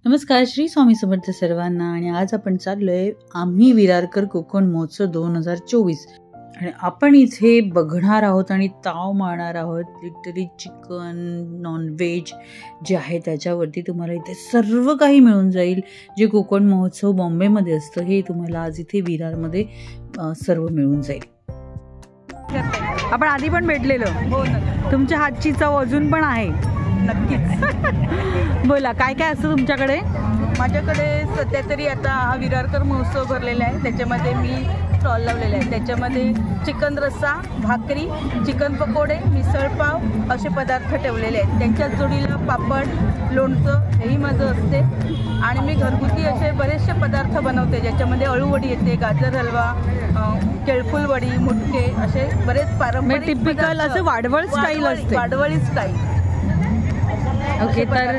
नमस्कार, श्री स्वामी समर्थ सर्वांना. आणि आज आपण चाललोय आम्ही विरारकर कोकण महोत्सव 2024 आणि आपण इथे बघणार आहोत आणि ताव मारणार आहोत. लिटरली चिकन, नॉनव्हेज जे आहे त्याच्यावरती तुम्हाला इथे सर्व काही मिळून जाईल. जे कोकण महोत्सव बॉम्बेमध्ये असतं हे तुम्हाला आज इथे विरारमध्ये सर्व मिळून जाईल. आपण आधी पण भेटलेलो. तुमच्या हातची चव अजून पण आहे. नक्कीच. बोला, काय काय असतं तुमच्याकडे? माझ्याकडे सध्या तरी आता हा विरारकर महोत्सव भरलेला आहे. त्याच्यामध्ये मी स्टॉल लावलेला आहे. त्याच्यामध्ये चिकन रस्सा, भाकरी, चिकन पकोडे, मिसळपाव असे पदार्थ ठेवलेले आहेत. त्यांच्याच जोडीला पापड, लोणचं हेही माझं असते. आणि मी घरगुती असे बरेचसे पदार्थ बनवते, ज्याच्यामध्ये अळूवडी येते, गाजर हलवा, केळफुल वडी, मुटके असे बरेच पारंपरिक टिपिकल असं वाडवळ स्टाईल असते. वाडवळी स्टाईल. ओके, तर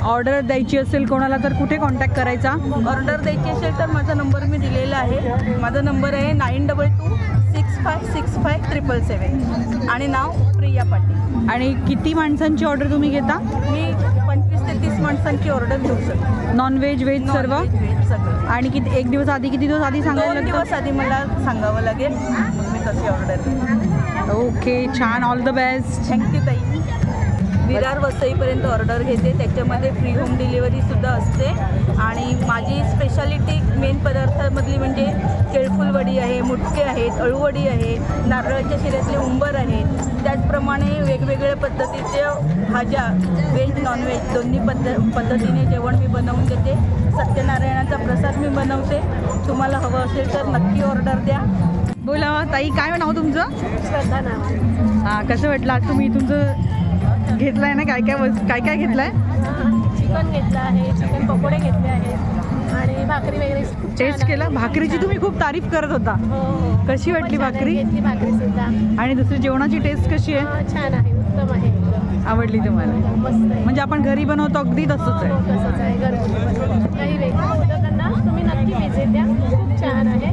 ऑर्डर द्यायची असेल कोणाला तर कुठे कॉन्टॅक्ट करायचा? ऑर्डर द्यायची असेल तर माझा नंबर मी दिलेला आहे. माझा नंबर आहे 9226565777 आणि नाव प्रिया पाटील. आणि किती माणसांची ऑर्डर तुम्ही घेता? मी 25 ते 30 माणसांची ऑर्डर घेऊ शकतो. नॉनव्हेज, व्हेज सर्व? सगळं. आणि किती दिवस आधी सांगायला 2 दिवस आधी मला सांगावं लागेल, मग मी तशी ऑर्डर देईन. ओके, छान. All the best. थँक्यू ताई. विरार वसईपर्यंत ऑर्डर घेते. त्याच्यामध्ये फ्री होम डिलिव्हरीसुद्धा असते. आणि माझी स्पेशालिटी मेन पदार्थामधली म्हणजे केळफुल वडी आहे, मुटके आहेत, अळूवडी आहे, नारळाच्या शिऱ्यातले उंबर आहेत. त्याचप्रमाणे वेगवेगळ्या पद्धतीच्या भाज्या, व्हेज नॉनव्हेज दोन्ही पद्धतीने जेवण मी बनवून देते. सत्यनारायणाचा प्रसाद मी बनवते. तुम्हाला हवं असेल तर नक्की ऑर्डर द्या. बोला ताई, काय नाव तुमचं? श्रद्धा नाव. हां, कसं वाटलं आज तुम्ही तुमचं घेतलाय ना? काय काय घेतलंय? चिकन घेतलं आहे, चिकन पकोडे घेतले आहेत आणि भाकरी वगैरे टेस्ट केला. भाकरीची तुम्ही खूप तारीफ करत होता. हो. कशी वाटली भाकरी? घेतली भाकरी सुद्धा. आणि दुसरी जेवणाची टेस्ट कशी आहे? छान आहे, उत्तम आहे. आवडली तुम्हाला? मस्त आहे. म्हणजे आपण घरी बनवतो अगदी तसंच आहे. तसंच आहे घरगुती. काही वेगळं होतं त्यांना तुम्ही नक्की व्हिजिट द्या. खूप छान आहे.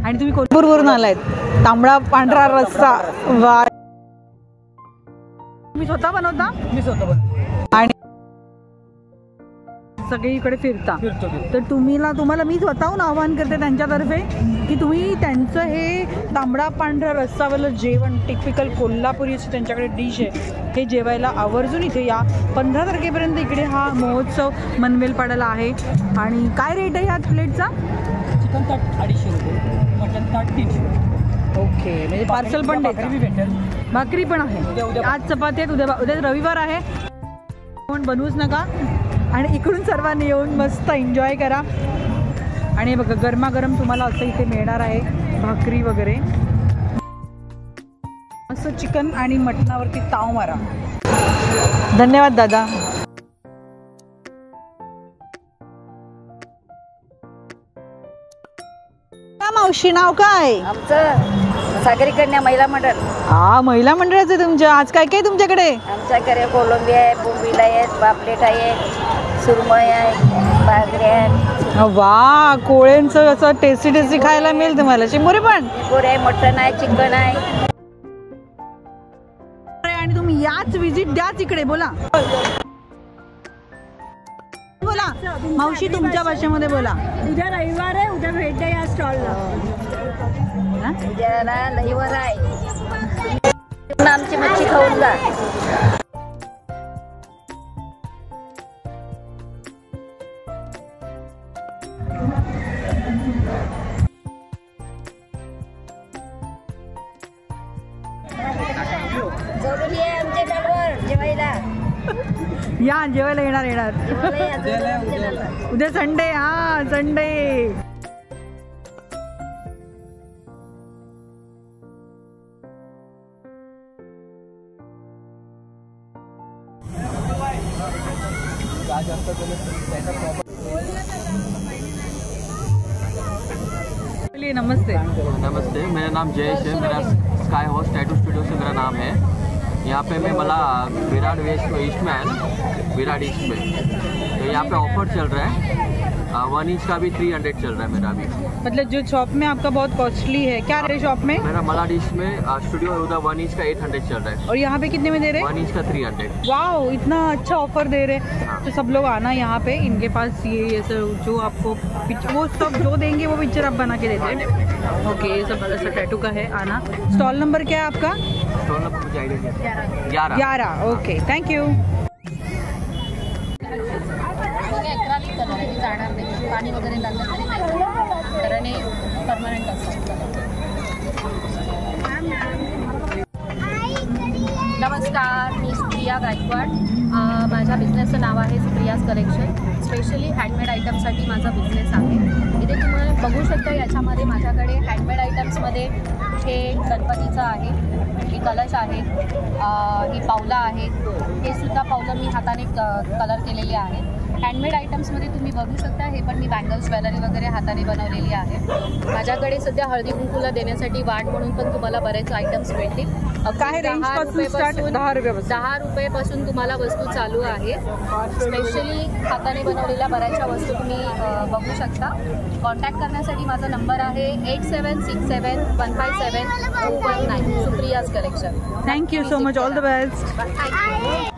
आणि तुम्ही कोल्हापूरवरून आलायत. तांबडा पांढरा रस्सा. वा, तुम्ही स्वतः बनवता? मी स्वतः बनवतो. आणि सगळीकडे फिरता. तर तुम्हाला मी स्वतःहून आवाहन करते त्यांच्यातर्फे की तुम्ही त्यांचं हे तांबडा पांढरा रस्सावालं जेवण, टिपिकल कोल्हापुरी अशी त्यांच्याकडे डिश आहे, हे जेवायला आवर्जून इथे या. 15 तारखेपर्यंत इकडे हा महोत्सव मनवेलपाड्याला आहे. आणि काय रेट आहे ह्या प्लेटचा? चिकन ताट 250 रुपये, मटन ताट 300 रुपये. ओके, म्हणजे पार्सल पण भेटेल. भाकरी पण आहे. आज चपाती आहेत, उद्या रविवार आहे. पण बनवूच नका. आणि इकडून सर्वांनी येऊन मस्त एन्जॉय करा. आणि बघा, गरमागरम तुम्हाला असं इथे मिळणार आहे भाकरी वगैरे. मस्त चिकन आणि मटणावरती ताव मारा. धन्यवाद दादा. मावशी, नाव काय? आमचं सागरी कन्या महिला मंडळ. हा, महिला मंडळाचं आहे तुमच्या. आज काय काय तुमच्याकडे? आमच्याकडे कोलंबी आहे, बोंबील आहेत, पापलेट आहे, सुरमई आहे, बाजरी आहे. वा, कोळ्यांचं असं टेस्टी खायला मिळेल तुम्हाला. चिमुरे पण? चिकोर आहे, मटण आहे, चिकन आहे. आणि तुम्ही याच विजिट द्याच इकडे. बोला मावशी, तुमच्या भाषेमध्ये बोला. उद्या रविवार आहे, उद्या भेट द्या या स्टॉलला. उद्याला रविवार आहे. आमची मच्छी खाऊन जा. जोडून ये आमच्या गडवर जेवायला. या, जेवायला येणार. उद्या संडे. हा, संडे. नमस्ते, मेरा नाम जयेश है. मेरा स्काई हॉर्स टैटू स्टूडियो से मेरा नाम है. यहाँ पे मैं मला विराट ईस्ट में तो यहाँ पे ऑफर चल रहा है. 1 इंच का भी 300 चल रहा है मेरा अभी। मतलब जो शॉप में आपका बहुत कॉस्टली है, क्या रेट शॉप में? मेरा मला डिश में स्टूडियो होता 1 इंच का 800 चल रहा है। और यहाँ पे कितने में दे रहे हैं? 1 इंच का 300। वाओ, इतना अच्छा ऑफर दे रहे हैं। तो सब लोग आना यहाँ पे, इनके पास ये सब जो आपको वो सब जो देंगे वो पिक्चर आप बना के देते हैं। ओके, ये सब ऐसा टैटू का है, आना। स्टॉल नंबर क्या है आपका? स्टॉल नंबर मुझे आइडिया 11। Okay, thank you. पाणी वगैरे लागलं तरी नाही, कारण हे परमनंट असतं. नमस्कार, मी सुप्रिया गायकवाड. माझ्या बिझनेसचं नाव आहे सुप्रियाज कलेक्शन. स्पेशली हँडमेड आयटमसाठी माझा बिझनेस आहे. इथे तुम्हाला बघू शकता, याच्यामध्ये माझ्याकडे हँडमेड आयटम्समध्ये हे गणपतीचं आहे, हे कलश आहे, ही पावलं आहेत. हे सुद्धा पावलं मी हाताने कलर केलेली आहेत. हँडमेड आयटम्समध्ये तुम्ही बघू शकता, हे पण मी बँगल्स ज्वेलरी वगैरे हाताने बनवलेली आहे. माझ्याकडे सध्या हळदी कुंकूला देण्यासाठी वाट म्हणून पण तुम्हाला बरेच आयटम्स मिळतील. काय रेंज पासून स्टार्ट? 10 रुपयापासून. 10 रुपयापासून तुम्हाला वस्तू चालू आहे. स्पेशली हाताने बनवलेल्या बऱ्याचशा वस्तू तुम्ही बघू शकता. कॉन्टॅक्ट करण्यासाठी माझा नंबर आहे 8767157219. Supriya's collection. Thank you so much, all the best.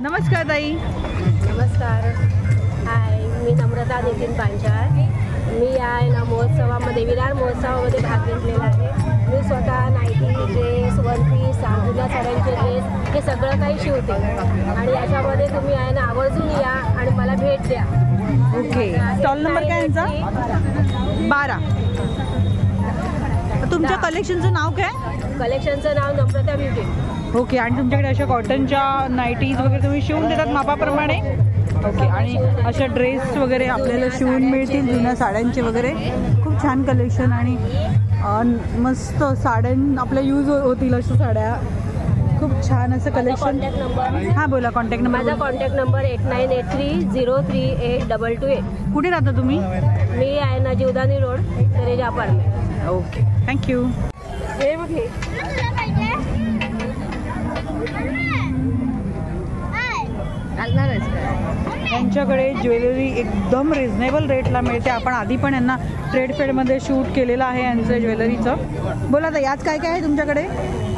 नमस्कार ताई. नमस्कार. हाय, मी नम्रता नितीन पांचाळ. मी आहे ना महोत्सवामध्ये, विरार महोत्सवामध्ये भाग घेतलेला आहे. मी स्वतः नाईटी, ड्रेस, वन पीस, जुन्या साड्यांचे ड्रेस हे सगळं काही शिवते. आणि याच्यामध्ये तुम्ही आहे ना आवर्जून या आणि मला भेट द्या. ओके, स्टॉल नंबर काय यांचा? 12. तुमच्या कलेक्शनचं नाव काय? कलेक्शनचं नाव नम्रता ब्युटी. ओके, आणि तुमच्याकडे अशा कॉटनच्या नाईटीज वगैरे तुम्ही शिवून देतात मापाप्रमाणे? ओके, आणि अशा ड्रेस वगैरे आपल्याला शिवून मिळतील, जुन्या साड्यांचे वगैरे. खूप छान कलेक्शन आणि मस्त साड्यां आपल्या यूज होतील अशा साड्या. खूप छान असं कलेक्शन. हां, बोला. Contact number? माझा कॉन्टॅक्ट नंबर 8983038228. कुठे राहता तुम्ही? मी आहे ना Jivdani road, Teresa apartment. Okay, thank you. हे बघे, यांच्याकडे ज्वेलरी एकदम रिझनेबल रेटला मिळते. आपण आधी पण यांना ट्रेड फेडमध्ये शूट केलेलं आहे यांचं ज्वेलरीचं. बोला तर, आज काय काय आहे तुमच्याकडे?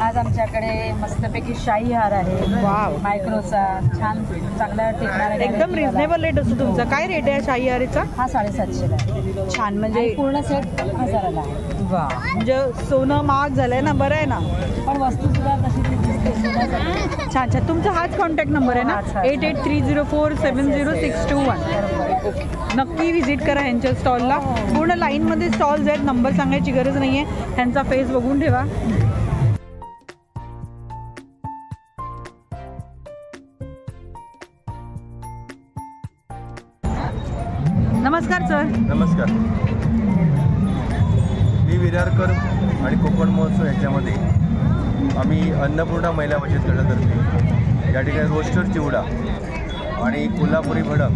आज आमच्याकडे मस्तपैकी शाही हार आहे. वाव, मायक्रोचा छान चांगला टिकणारा, एकदम रिझनेबल रेट असतो तुमचा. काय रेट आहे शाही हारीचा? हा 750 आहे. छान, म्हणजे पूर्ण सेट 1000ला आहे. वा, म्हणजे सोनं महाग झालंय ना, बरं आहे ना, पण वस्तू सुद्धा तशी छान छान. तुमचा हाच कॉन्टॅक्ट नंबर आहे ना? 8830470621. ओके, नक्की व्हिजिट करा ह्यांच्या स्टॉलला. पूर्ण लाईनमध्ये स्टॉल्स आहेत, नंबर सांगायची गरज नाही आहे. ह्यांचा फेस बघून ठेवा. नमस्कार सर. नमस्कार. मी विरारकर आणि कोकण महोत्सव याच्यामध्ये आम्ही अन्नपूर्णा महिला बचत गटातर्फे या ठिकाणी रोस्टर चिवडा आणि कोल्हापुरी भडक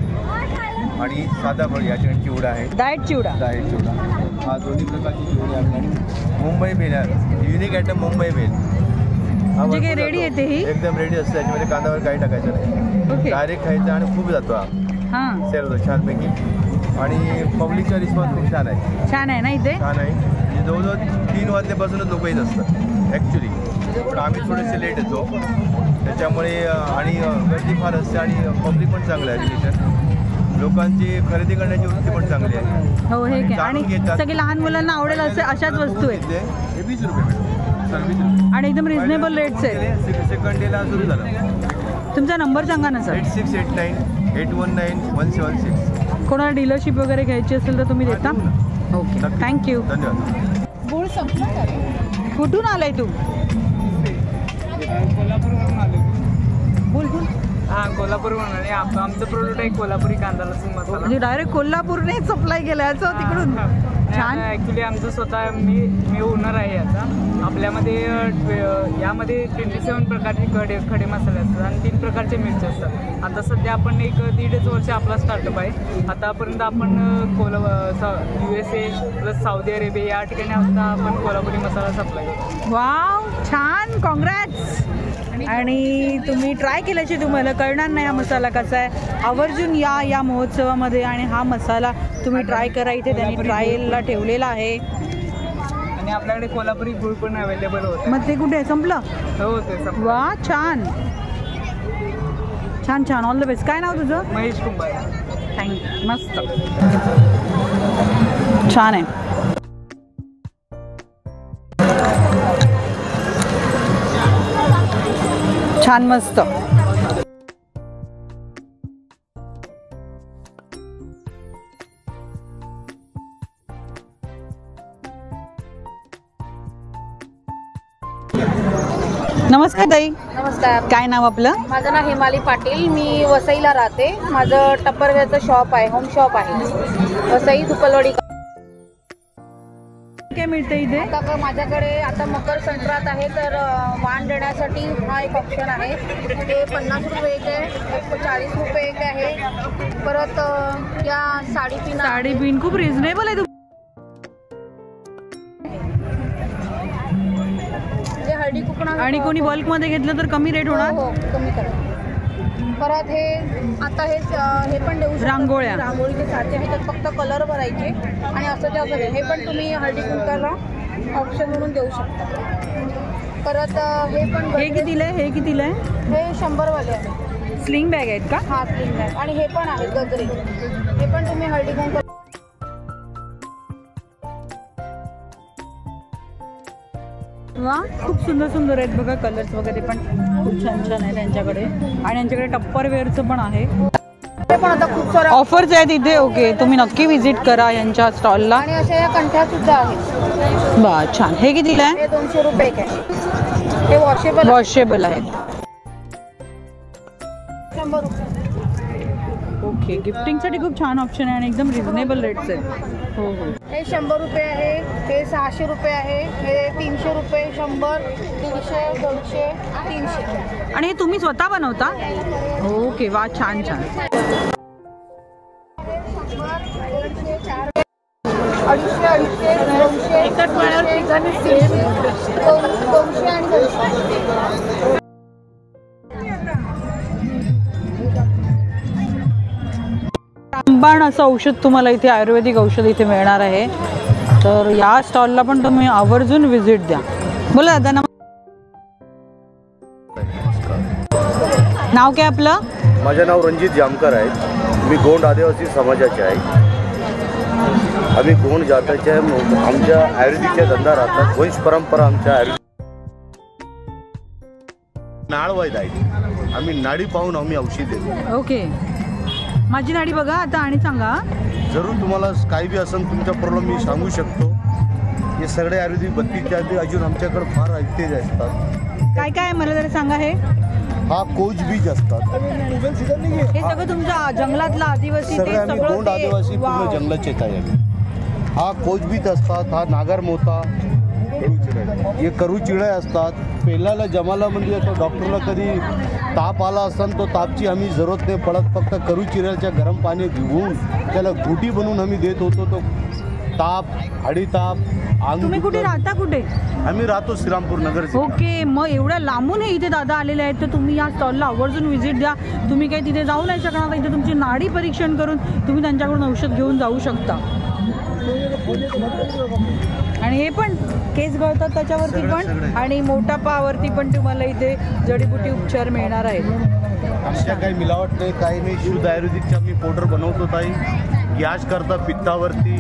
आणि साधा भड या ठिकाणी चिवडा आहे. डाएट चिवडा. हा दोन्ही प्रकारची चिवडे आणि मुंबई भेल युनिक आयटम मुंबई भेल. म्हणजे काय रेडी येते ही? एकदम रेडी असते. याच्यामध्ये कांदावर काही टाकायचं नाही, डायरेक्ट खायचं आणि खूप जातो हा. हां, सेल होतो छानपैकी. आणि पब्लिकचा रिस्पॉन्स खूप छान आहे. छान आहे ना इथे? छान आहे. जवळजवळ 3 वाजल्यापासूनच लोक येत असतात ॲक्च्युली, पण आम्ही थोडेसे लेट येतो त्याच्यामुळे. आणि गर्दी फार असते आणि पब्लिक पण चांगलं आहे. एज्युकेशन लोकांची खरेदी करण्याची वृत्ती पण चांगली आहे. हो, हे काय, आणि सगळे लहान मुलांना आवडेल अशाच वस्तू आहेत. हे 20 रुपये मॅडम, 20 रुपये आणि एकदम रिझनेबल रेट्स आहेत. सेकंड डेला सुरू झालं. तुमचा नंबर सांगा ना सर. 8689819616. कोणाला डीलरशिप वगैरे घ्यायची असेल तर तुम्ही देता? Okay, thank you. धन्यवाद. गुळ संपला का? कुठून आलाय तू? बोल बोल. हां, कोल्हापूरवरून. आणि आमचं प्रोडक्ट आहे कोल्हापुरी कांदा लसूण मसाला. म्हणजे डायरेक्ट कोल्हापूरने सप्लाय केलं याचं तिकडून? छान. ॲक्च्युली आमचं स्वतः मी ओनर आहे याचा. आपल्यामध्ये यामध्ये 27 प्रकारचे खडे मसाले असतात आणि 3 प्रकारचे मिरची असतात. आता सध्या आपण 1-1.5 वर्ष आपला स्टार्टअप आहे. आतापर्यंत आपण USA प्लस सौदी अरेबिया या ठिकाणी आता आपण कोल्हापुरी मसाला सप्लाय करतो. वाव, छान, कॉंग्रॅट्स. आणि तुम्ही ट्राय केल्याचे तुम्हाला कळणार नाही हा मसाला कसा आहे. आवर्जून या महोत्सवामध्ये आणि हा मसाला तुम्ही ट्राय करा. इथे त्यांनी ट्रायलला ठेवलेला आहे. आणि आपल्याकडे कोल्हापुरी गुळ पण अवेलेबल होतं. मग ते कुठे संपलं? हो ते संपलं. वा छान छान छान. All the best. काय नाव तुझं? महेश कुंभार. थँक्यू. मस्त छान आहे. छान मस्त. नमस्कार ताई. नमस्कार. काय नाव आपलं? माझं नाव हिमाली पाटील. मी वसईला राहते. माझं टप्परवेअरचं शॉप आहे, होम शॉप आहे वसई दुपलवाडी. काय मिळते इथे? आता माझ्याकडे आता मकर संक्रांत आहे तर वाण देण्यासाठी हा एक ऑप्शन आहे. ते 50 रुपये एक आहे, 40 रुपये एक आहे. परत या साडीपिन खूप रिझनेबल आहे. हळदी कुंकू आणि कोणी बल्क मध्ये घेतलं तर कमी रेट होणार? हो कमी करा. परत हे आता हे पण देऊ शकतो. रांगोळीचे साचे आहेत, त्यात फक्त कलर भरायचे आणि असं ते असं हे पण तुम्ही हळदी कुंकाला ऑप्शन म्हणून देऊ शकता. परत हे पण हे कितीला आहे? हे 100 वाले आहे. स्लिंग बॅग आहेत का? हा स्लिंग बॅग. आणि हे पण आहेत गजरे, हे पण तुम्ही हळदी कुंकू. वा खूप सुंदर सुंदर आहेत बघा. कलर्स वगैरे पण खूप छान छान आहे त्यांच्याकडे. आणि यांच्याकडे टप्परवेअरचं पण आहे. पण आता खूप सारे ऑफर्स आहेत इथे. ओके, तुम्ही नक्की व्हिजिट करा यांच्या स्टॉलला. आणि अशा या कंठ्या सुद्धा आहेत. बा छान. हे कितीला आहे? हे 200 रुपये एक आहे. हे वॉशेबल आहेत. 100 रुपये. ओके, गिफ्टिंगसाठी खूप छान ऑप्शन आहे आणि एकदम रिझनेबल रेट्स आहेत. हो हो. हे 100 रुपये आहे, हे 600 रुपये आहे, हे 300 रुपये, 100, 150, 200, 300. आणि हे तुम्ही स्वतः बनवता? ओके, वा छान छान. 200, 200 एकच वेळेवर ठिकाणी 200 आणि 200. रामबाण असं औषध तुम्हाला इथे, आयुर्वेदिक औषध इथे मिळणार आहे. तर या स्टॉलला पण तुम्ही आवर्जून व्हिजिट द्या. बोला दादा. नाव काय आपलं? माझं नाव रणजित जामकर आहे. मी गोंड आदिवासी समाजाचे आहे. आम्ही गोंड जाताचे आमच्या आयुर्वेदिकच्या धंदा राहतात. वंश परंपरा आमच्या नाळवैद आहे. आम्ही नाडी पाहून आम्ही औषध देतो. ओके, माझी नाडी बघा आता आणि सांगा. जरूर तुम्हाला काही बी असेल तुमचा प्रॉब्लेम मी सांगू शकतो. हे सगळे आयुर्वेदिक 32च्या आधी अजून आमच्याकडे फार ऐकतेच असतात. काय काय मला जरा सांगा. हे हा कोच बीज असतात. हे सगळं तुमच्या जंगलातला आदिवासी? सगळे आम्ही गोंड आदिवासी पूर्ण जंगलाचेच आहे. हा कोच बीज असतात. हा नागर मोता, हे करू चिळे असतात. पहिल्याला जमाला म्हणजे डॉक्टरला कधी ताप आला असताना तो तापची आम्ही जरूरत नाही पडत. फक्त करू चिऱ्याच्या गरम पाणी घेऊन त्याला घुटी बनवून आम्ही देत होतो. तो ताप, हाडीताप. तुम्ही कुठे राहता? कुठे? आम्ही राहतो श्रीरामपूर नगर. ओके, मग एवढ्या लांबून हे इथे दादा आलेले आहेत तर तुम्ही या स्टॉलला आवर्जून व्हिजिट द्या. तुम्ही काही तिथे जाऊ नाही शकणार, इथे तुमची नाडी परीक्षण करून तुम्ही त्यांच्याकडून औषध घेऊन जाऊ शकता. आणि हे पण केस गळतात त्याच्यावरती पण आणि मोटापावरती पण तुम्हाला इथे जडीबुटी उपचार मिळणार आहेत. आमच्या काही मिलावट नाही, काही नाही. शुद्ध आयुर्वेदिकच्या आम्ही पावडर बनवतो. ताई गॅस करता पित्तावरती,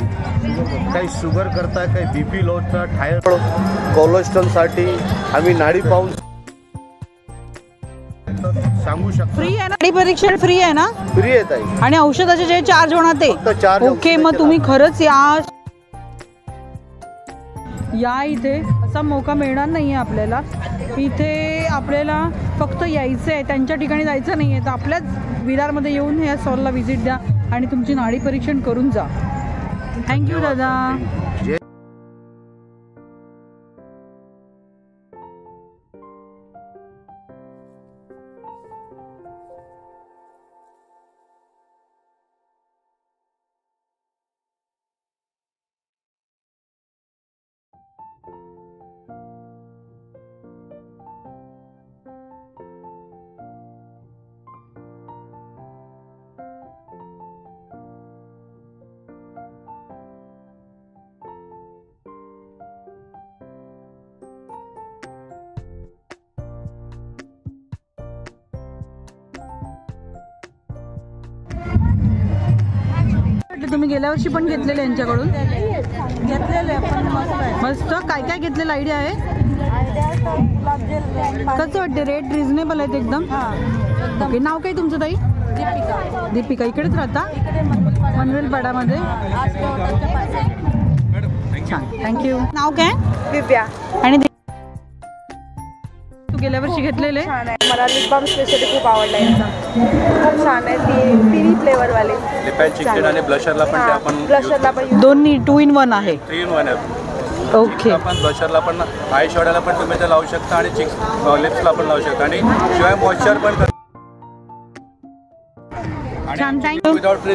काही शुगर करता, काही बीपी लोचा, थायरॉइड, कोलेस्ट्रॉलसाठी आम्ही नाडी पाहून सांगू शकतो. फ्री आहे ना? नाडी परीक्षण फ्री आहे ना? फ्री आहे ताई. आणि औषधाचे जे चार्ज होणार ते? ओके, मग तुम्ही खरंच या इथे. असा मौका मिळणार नाही आहे आपल्याला. इथे आपल्याला फक्त यायचं आहे, त्यांच्या ठिकाणी जायचं नाही आहे. तर आपल्याच विरारमध्ये येऊन या स्टॉलला व्हिजिट द्या आणि तुमची नाडी परीक्षण करून जा. थँक्यू दादा. तुम्ही गेल्या वर्षी पण घेतलेले यांच्याकडून? घेतलेले पण मस्त. काय काय घेतलेलं आयडिया आहे? कसं वाटते? रेट रिझनेबल आहेत एकदम? ओके. नाव काय तुमचं ताई? दीपिका. दीपिका. इकडेच राहता? पनवेल पाड्यामध्ये. छान, थँक्यू. नाव काय? दिव्या. आणि तू गेल्या वर्षी घेतलेले? छान आहे. मला लिप बाम स्पेशली खूप आवडला यांचा. खूप छान आहे. ती पिरी फ्लेवरवाले लिप अँड चिकन आणि ब्लशरला पण आपण ब्लशरला पण दोन्ही 2 in 1 आहे. 3 in 1 आहे. ओके. आपण ब्लशरला पण आय शॅडोला पण तुम्ही ते लावू शकता आणि लिप्सला पण लावू शकता आणि शिवाय मॉइश्चर पण. छान, थँक्यू. विदाउट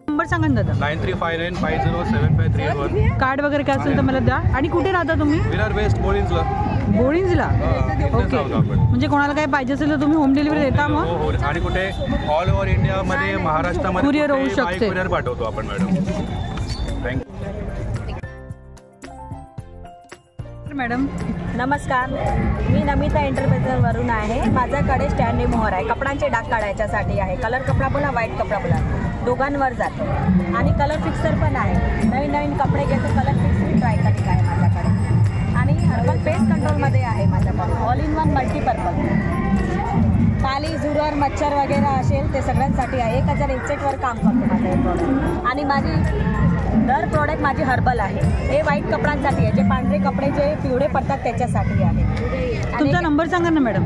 नंबर सांगा ना दादा. 9359507531. कार्ड वगैरे काय असेल तर मला द्या. आणि कुठे राहता तुम्ही? विरार वेस्ट बोलिन्सला. बोळिंजला. ओके. म्हणजे कोणाला काय पाहिजे असेल तर तुम्ही होम डिलिव्हरी देता मग? हो. आणि कुठे ऑल ओव्हर इंडियामध्ये महाराष्ट्रामध्ये कुरिअर होऊ शकते. कुरिअर पाठवतो आपण मॅडम. Thank you madam. नमस्कार, मी नमिता एंटरप्राइजवरून आहे. माझ्याकडे स्टँडी मोहर आहे. कपड्यांचे डाग काढायच्यासाठी आहे. कलर कपडा बोला, व्हाईट कपडा बोला, दोघांवर जातो. आणि कलर फिक्सर पण आहे. नवीन नवीन कपडे घेतो कलर फिक्स ट्राय कटिंग आहे माझ्याकडे. आणि हर्बल पेस्ट कंट्रोलमध्ये आहे माझ्याकडे. All in one multipurpose. Pali, झुरळ, मच्छर वगैरे असेल ते सगळ्यांसाठी आहे. 1061वर काम करतो माझं हे प्रॉडक्ट. आणि माझी दर प्रॉडक्ट माझी हर्बल आहे. हे व्हाईट कपड्यांसाठी आहे. जे पांढरे कपडे जे पिवळे पडतात त्याच्यासाठी आहे. तुमचा नंबर सांगा ना मॅडम.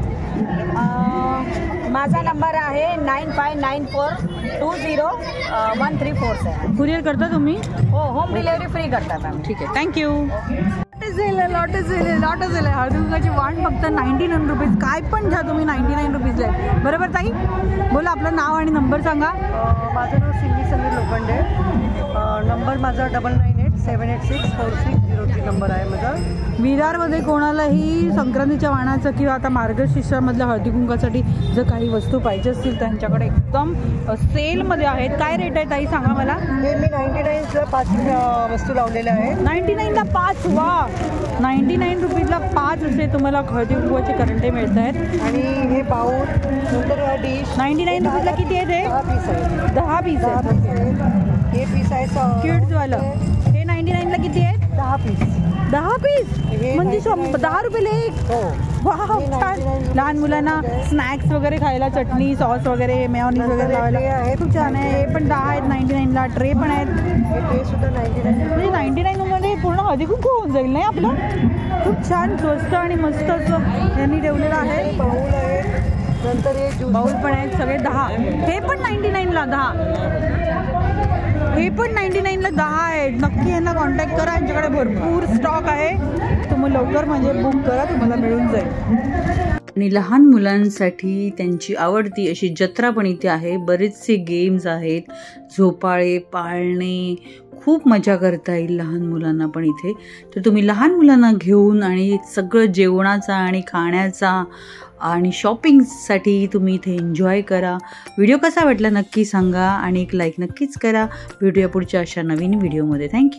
माझा नंबर आहे 9594201347. कुरिअर करता तुम्ही? हो, होम डिलिव्हरी फ्री करतात आम्ही. ठीक आहे, थँक्यू. लॉटस झालं हळदीकुंकाची वाण फक्त 99 रुपीज. काय पण घ्या तुम्ही 99 रुपीजला आहे. बरोबर ताई? बोला आपलं नाव आणि नंबर सांगा. माझं नाव सिंधी समीर लोखंडे. नंबर माझा 9987864603 नंबर आहे माझा. विरारमध्ये कोणालाही संक्रांतीच्या वाणाचं किंवा आता मार्गशीर्षामधल्या हळदी कुंकासाठी जर काही वस्तू पाहिजे असतील त्यांच्याकडे एकदम सेलमध्ये आहेत. काय रेट आहे ताई सांगा मला. हे मी 99ला 5 वस्तू लावलेल्या आहेत. 99ला 5. वा, 99 रुपीजला 5 असे तुम्हाला हळदी कुंकाचे करंटे मिळत आहेत. आणि हे बाऊल नंतर हा डिश 99 रुपीजला किती आहे ते? 10 पीस आहे. 10 पीस आहे. हे पीस आहे किड्सवालं. हे 99ला किती आहे? 10 पीस. 10 पीस म्हणजे 10 रुपयाला एक. वाह, छान. लहान मुलांना स्नॅक्स वगैरे खायला, चटणी सॉस वगैरे मेयोनीज वगैरे लावायला खूप छान आहे. हे पण 10 आहेत 99ला. ट्रे पण आहेत. हे सुद्धा 99. म्हणजे 99 मध्ये पूर्ण हळदी कुंकू होऊन जाईल नाही आपलं. खूप छान, स्वस्त आणि मस्त असं यांनी ठेवलेलं आहे. बाऊल आहे. नंतर हे बाऊल पण आहेत. सगळे 10. हे पण 99ला 10. हे पण 99ला 10 आहेत. नक्की यांना कॉन्टॅक्ट करा. यांच्याकडे भरपूर स्टॉक आहे. तुम्ही लवकर म्हणजे बुक करा, तुम्हाला मिळून जाईल. आणि लहान मुलांसाठी त्यांची आवडती अशी जत्रा पण इथे आहे. बरेचसे गेम्स आहेत. झोपाळे, पाळणे, खूप मजा करता येईल लहान मुलांना पण इथे. तर तुम्ही लहान मुलांना घेऊन आणि सगळं जेवणाचा आणि खाण्याचा आणि शॉपिंगसाठी तुम्ही इथे एन्जॉय करा. व्हिडिओ कसा वाटला नक्की सांगा आणि एक लाईक नक्कीच करा. भेटूया पुढच्या अशा नवीन व्हिडिओमध्ये. थँक्यू.